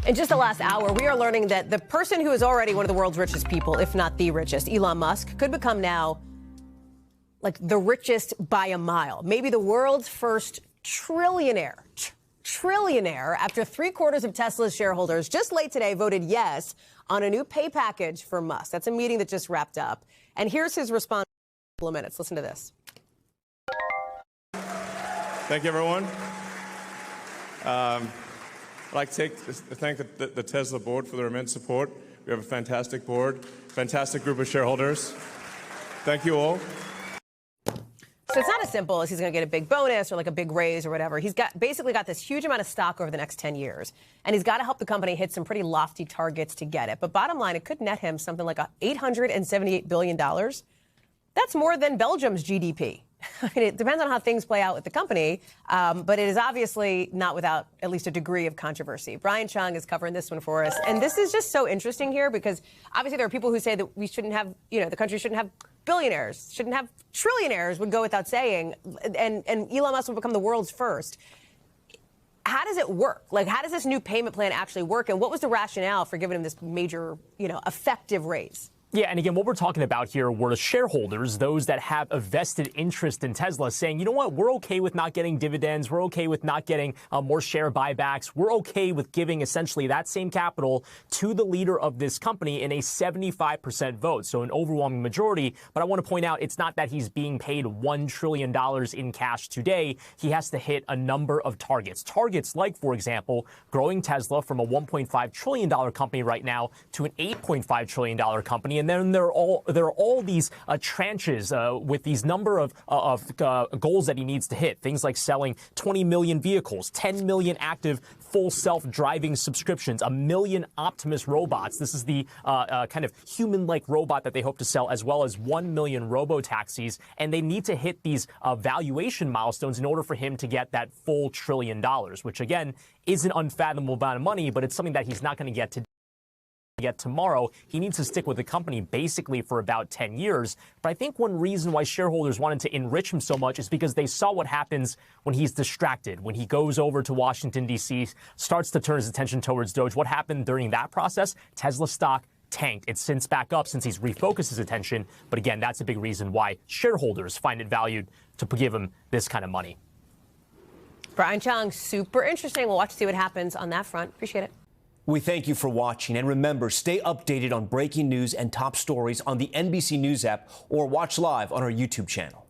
In just the last hour, we are learning that the person who is already one of the world's richest people, if not the richest, Elon Musk, could become now like the richest by a mile. Maybe the world's first trillionaire. Trillionaire after 3/4 of Tesla's shareholders just late today voted yes on a new pay package for Musk. That's a meeting that just wrapped up. And here's his response in a couple of minutes. Listen to this. Thank you, everyone. I'd like to thank the Tesla board for their immense support. We have a fantastic board, fantastic group of shareholders. Thank you all. So it's not as simple as he's going to get a big bonus or like a big raise or whatever. He's basically got this huge amount of stock over the next 10 years. And he's got to help the company hit some pretty lofty targets to get it. But bottom line, it could net him something like $878 billion. That's more than Belgium's GDP. I mean, it depends on how things play out with the company, but it is obviously not without at least a degree of controversy. Brian Cheung is covering this one for us. And this is just so interesting here because obviously there are people who say that we shouldn't have, the country shouldn't have billionaires, shouldn't have trillionaires, would go without saying, and Elon Musk will become the world's first. How does it work? Like, how does this new payment plan actually work? And what was the rationale for giving him this major, effective raise? Yeah, and again, what we're talking about here were shareholders, those that have a vested interest in Tesla, saying, you know what, we're okay with not getting dividends. We're okay with not getting more share buybacks. We're okay with giving essentially that same capital to the leader of this company in a 75% vote, so an overwhelming majority. But I want to point out, it's not that he's being paid $1 trillion in cash today. He has to hit a number of targets. Targets like, for example, growing Tesla from a $1.5 trillion company right now to an $8.5 trillion company. And then there are all these tranches with these number of goals that he needs to hit. Things like selling 20 million vehicles, 10 million active full self-driving subscriptions, 1 million Optimus robots. This is the kind of human-like robot that they hope to sell, as well as 1 million robo-taxis. And they need to hit these valuation milestones in order for him to get that full $1 trillion, which, again, is an unfathomable amount of money, but it's something that he's not going to get today. Tomorrow. He needs to stick with the company basically for about 10 years. But I think one reason why shareholders wanted to enrich him so much is because they saw what happens when he's distracted, when he goes over to Washington, D.C., starts to turn his attention towards Doge. What happened during that process? Tesla stock tanked. It's since back up since he's refocused his attention. But again, that's a big reason why shareholders find it valued to give him this kind of money. Brian Cheung, super interesting. We'll watch to see what happens on that front. Appreciate it. We thank you for watching, and remember, stay updated on breaking news and top stories on the NBC News app or watch live on our YouTube channel.